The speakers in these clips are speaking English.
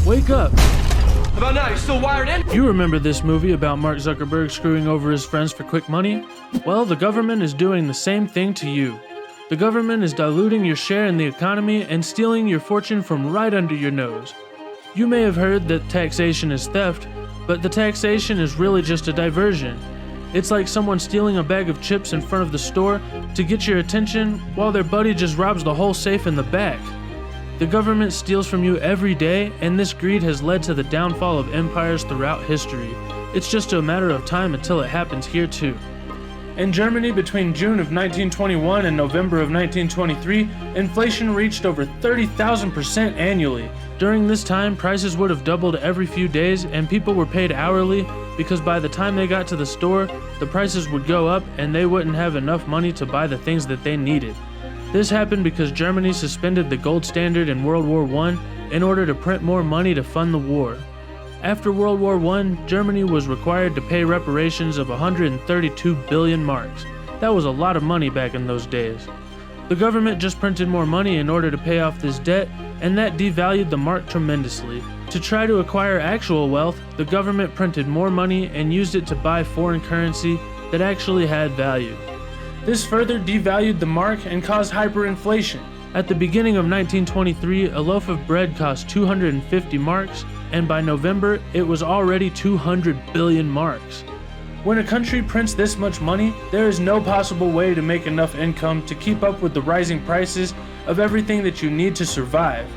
Wake up! How about now? You still wired in? You remember this movie about Mark Zuckerberg screwing over his friends for quick money? Well, the government is doing the same thing to you. The government is diluting your share in the economy and stealing your fortune from right under your nose. You may have heard that taxation is theft, but the taxation is really just a diversion. It's like someone stealing a bag of chips in front of the store to get your attention while their buddy just robs the whole safe in the back. The government steals from you every day, and this greed has led to the downfall of empires throughout history. It's just a matter of time until it happens here too. In Germany, between June of 1921 and November of 1923, inflation reached over 30,000% annually. During this time, prices would have doubled every few days, and people were paid hourly because by the time they got to the store, the prices would go up and they wouldn't have enough money to buy the things that they needed. This happened because Germany suspended the gold standard in World War I in order to print more money to fund the war. After World War I, Germany was required to pay reparations of 132 billion marks. That was a lot of money back in those days. The government just printed more money in order to pay off this debt, and that devalued the mark tremendously. To try to acquire actual wealth, the government printed more money and used it to buy foreign currency that actually had value. This further devalued the mark and caused hyperinflation. At the beginning of 1923, a loaf of bread cost 250 marks, and by November, it was already 200 billion marks. When a country prints this much money, there is no possible way to make enough income to keep up with the rising prices of everything that you need to survive.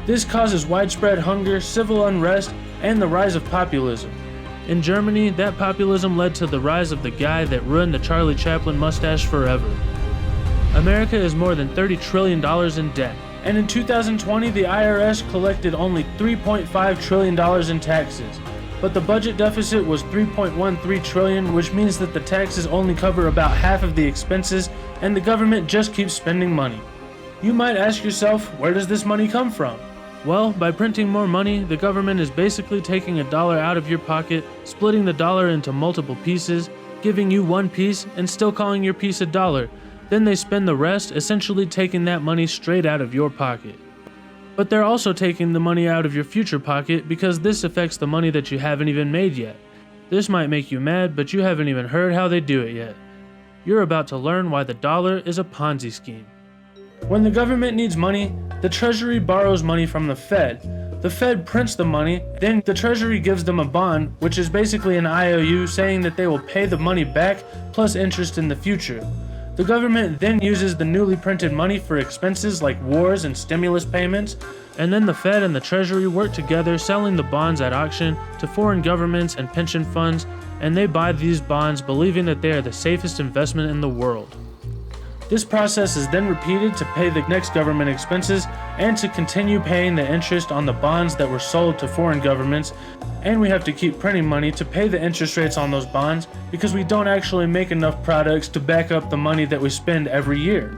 This causes widespread hunger, civil unrest, and the rise of populism. In Germany, that populism led to the rise of the guy that ruined the Charlie Chaplin mustache forever. America is more than $30 trillion in debt, and in 2020 the IRS collected only $3.5 trillion in taxes. But the budget deficit was $3.13 trillion, which means that the taxes only cover about half of the expenses, and the government just keeps spending money. You might ask yourself, where does this money come from? Well, by printing more money, the government is basically taking a dollar out of your pocket, splitting the dollar into multiple pieces, giving you one piece, and still calling your piece a dollar. Then they spend the rest, essentially taking that money straight out of your pocket. But they're also taking the money out of your future pocket because this affects the money that you haven't even made yet. This might make you mad, but you haven't even heard how they do it yet. You're about to learn why the dollar is a Ponzi scheme. When the government needs money, the Treasury borrows money from the Fed. The Fed prints the money, then the Treasury gives them a bond, which is basically an IOU saying that they will pay the money back plus interest in the future. The government then uses the newly printed money for expenses like wars and stimulus payments, and then the Fed and the Treasury work together selling the bonds at auction to foreign governments and pension funds, and they buy these bonds believing that they are the safest investment in the world. This process is then repeated to pay the next government expenses and to continue paying the interest on the bonds that were sold to foreign governments, and we have to keep printing money to pay the interest rates on those bonds because we don't actually make enough products to back up the money that we spend every year.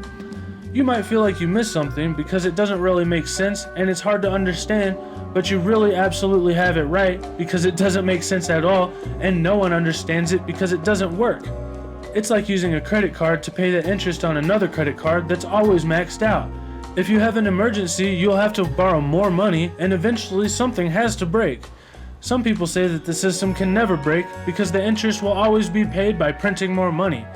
You might feel like you missed something because it doesn't really make sense and it's hard to understand, but you really absolutely have it right because it doesn't make sense at all and no one understands it because it doesn't work. It's like using a credit card to pay the interest on another credit card that's always maxed out. If you have an emergency, you'll have to borrow more money and eventually something has to break. Some people say that the system can never break because the interest will always be paid by printing more money.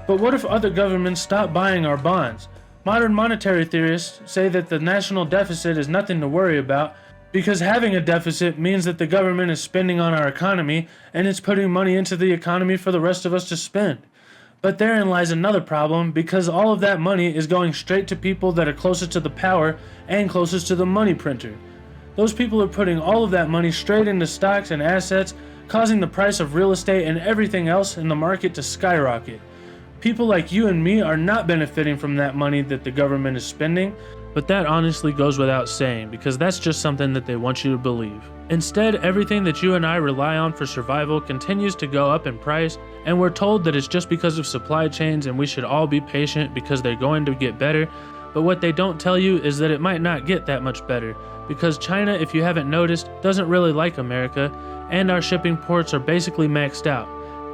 But what if other governments stop buying our bonds? Modern monetary theorists say that the national deficit is nothing to worry about because having a deficit means that the government is spending on our economy and it's putting money into the economy for the rest of us to spend. But therein lies another problem because all of that money is going straight to people that are closest to the power and closest to the money printer. Those people are putting all of that money straight into stocks and assets, causing the price of real estate and everything else in the market to skyrocket. People like you and me are not benefiting from that money that the government is spending, but that honestly goes without saying because that's just something that they want you to believe. Instead, everything that you and I rely on for survival continues to go up in price, and we're told that it's just because of supply chains and we should all be patient because they're going to get better. But what they don't tell you is that it might not get that much better, because China, if you haven't noticed, doesn't really like America, and our shipping ports are basically maxed out.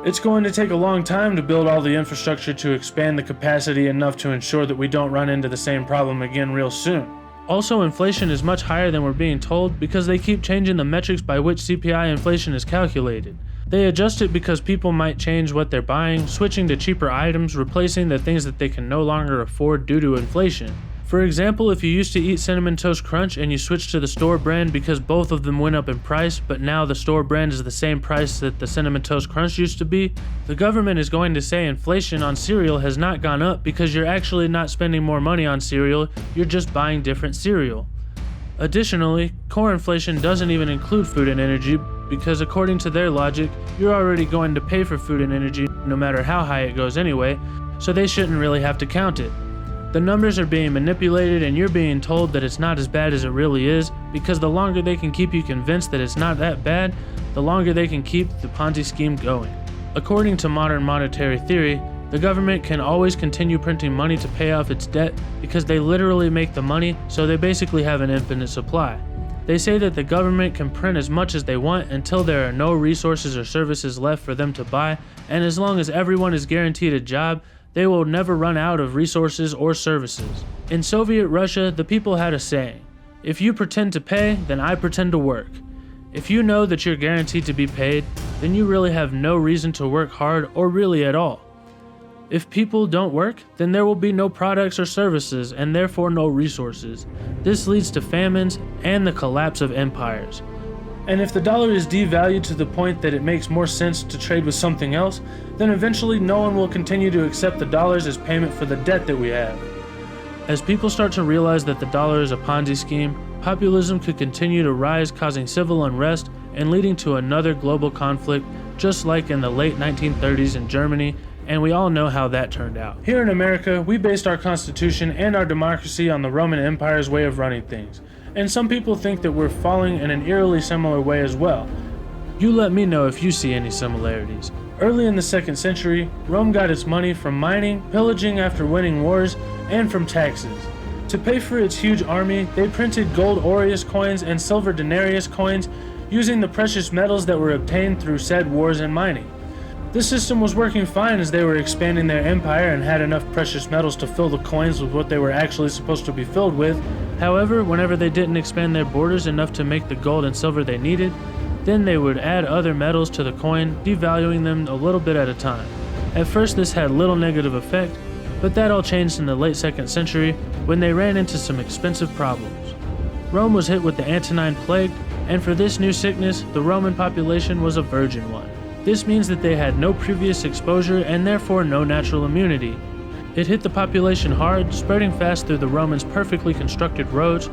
It's going to take a long time to build all the infrastructure to expand the capacity enough to ensure that we don't run into the same problem again real soon. Also, inflation is much higher than we're being told because they keep changing the metrics by which CPI inflation is calculated. They adjust it because people might change what they're buying, switching to cheaper items, replacing the things that they can no longer afford due to inflation. For example, if you used to eat Cinnamon Toast Crunch and you switched to the store brand because both of them went up in price, but now the store brand is the same price that the Cinnamon Toast Crunch used to be, the government is going to say inflation on cereal has not gone up because you're actually not spending more money on cereal, you're just buying different cereal. Additionally, core inflation doesn't even include food and energy because according to their logic, you're already going to pay for food and energy no matter how high it goes anyway, so they shouldn't really have to count it. The numbers are being manipulated and you're being told that it's not as bad as it really is because the longer they can keep you convinced that it's not that bad, the longer they can keep the Ponzi scheme going. According to modern monetary theory, the government can always continue printing money to pay off its debt because they literally make the money, so they basically have an infinite supply. They say that the government can print as much as they want until there are no resources or services left for them to buy, and as long as everyone is guaranteed a job, they will never run out of resources or services. In Soviet Russia, the people had a saying, "If you pretend to pay, then I pretend to work." If you know that you're guaranteed to be paid, then you really have no reason to work hard or really at all. If people don't work, then there will be no products or services and therefore no resources. This leads to famines and the collapse of empires. And if the dollar is devalued to the point that it makes more sense to trade with something else, then eventually no one will continue to accept the dollars as payment for the debt that we have. As people start to realize that the dollar is a Ponzi scheme, populism could continue to rise, causing civil unrest and leading to another global conflict, just like in the late 1930s in Germany, and we all know how that turned out. Here in America, we based our Constitution and our democracy on the Roman Empire's way of running things. And some people think that we're falling in an eerily similar way as well. You let me know if you see any similarities. Early in the 2nd century, Rome got its money from mining, pillaging after winning wars, and from taxes. To pay for its huge army, they printed gold aureus coins and silver denarius coins using the precious metals that were obtained through said wars and mining. This system was working fine as they were expanding their empire and had enough precious metals to fill the coins with what they were actually supposed to be filled with. However, whenever they didn't expand their borders enough to make the gold and silver they needed, then they would add other metals to the coin, devaluing them a little bit at a time. At first this had little negative effect, but that all changed in the late 2nd century when they ran into some expensive problems. Rome was hit with the Antonine Plague, and for this new sickness, the Roman population was a virgin one. This means that they had no previous exposure and therefore no natural immunity. It hit the population hard, spreading fast through the Romans' perfectly constructed roads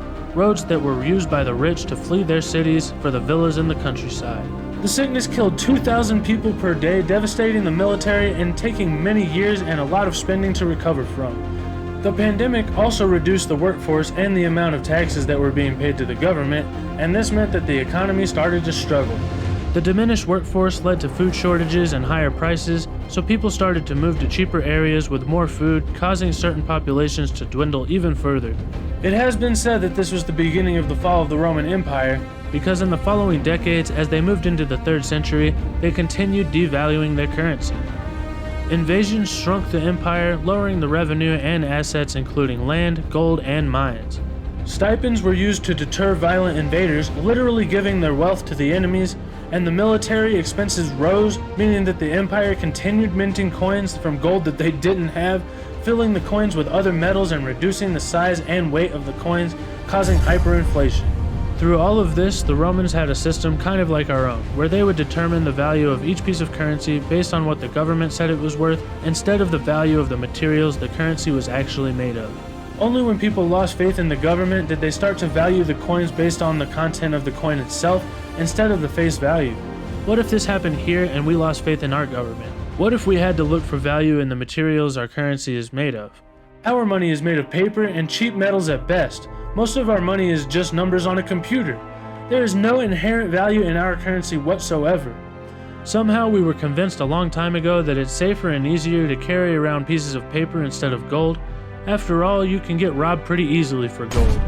that were used by the rich to flee their cities for the villas in the countryside. The sickness killed 2,000 people per day, devastating the military and taking many years and a lot of spending to recover from. The pandemic also reduced the workforce and the amount of taxes that were being paid to the government, and this meant that the economy started to struggle. The diminished workforce led to food shortages and higher prices, so people started to move to cheaper areas with more food, causing certain populations to dwindle even further. It has been said that this was the beginning of the fall of the Roman Empire, because in the following decades, as they moved into the 3rd century, they continued devaluing their currency. Invasions shrunk the empire, lowering the revenue and assets including land, gold, and mines. Stipends were used to deter violent invaders, literally giving their wealth to the enemies, and the military expenses rose, meaning that the empire continued minting coins from gold that they didn't have, filling the coins with other metals and reducing the size and weight of the coins, causing hyperinflation. Through all of this, the Romans had a system kind of like our own, where they would determine the value of each piece of currency based on what the government said it was worth, instead of the value of the materials the currency was actually made of. Only when people lost faith in the government did they start to value the coins based on the content of the coin itself, instead of the face value. What if this happened here and we lost faith in our government? What if we had to look for value in the materials our currency is made of? Our money is made of paper and cheap metals at best. Most of our money is just numbers on a computer. There is no inherent value in our currency whatsoever. Somehow we were convinced a long time ago that it's safer and easier to carry around pieces of paper instead of gold. After all, you can get robbed pretty easily for gold.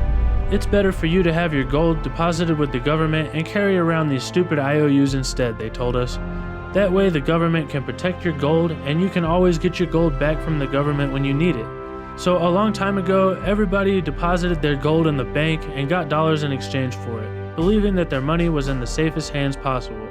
It's better for you to have your gold deposited with the government and carry around these stupid IOUs instead, they told us. That way the government can protect your gold and you can always get your gold back from the government when you need it. So a long time ago, everybody deposited their gold in the bank and got dollars in exchange for it, believing that their money was in the safest hands possible.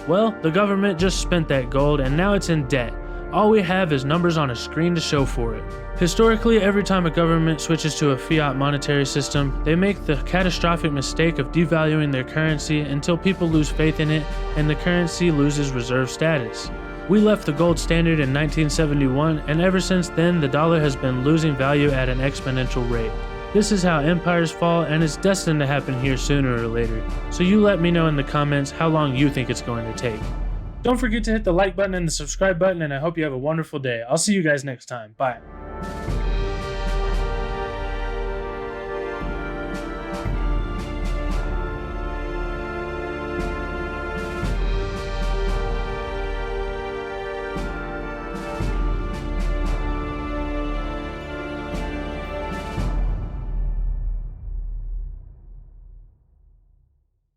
Well, the government just spent that gold and now it's in debt. All we have is numbers on a screen to show for it. Historically, every time a government switches to a fiat monetary system, they make the catastrophic mistake of devaluing their currency until people lose faith in it and the currency loses reserve status. We left the gold standard in 1971, and ever since then the dollar has been losing value at an exponential rate. This is how empires fall, and it's destined to happen here sooner or later. So you let me know in the comments how long you think it's going to take. Don't forget to hit the like button and the subscribe button, and I hope you have a wonderful day. I'll see you guys next time. Bye.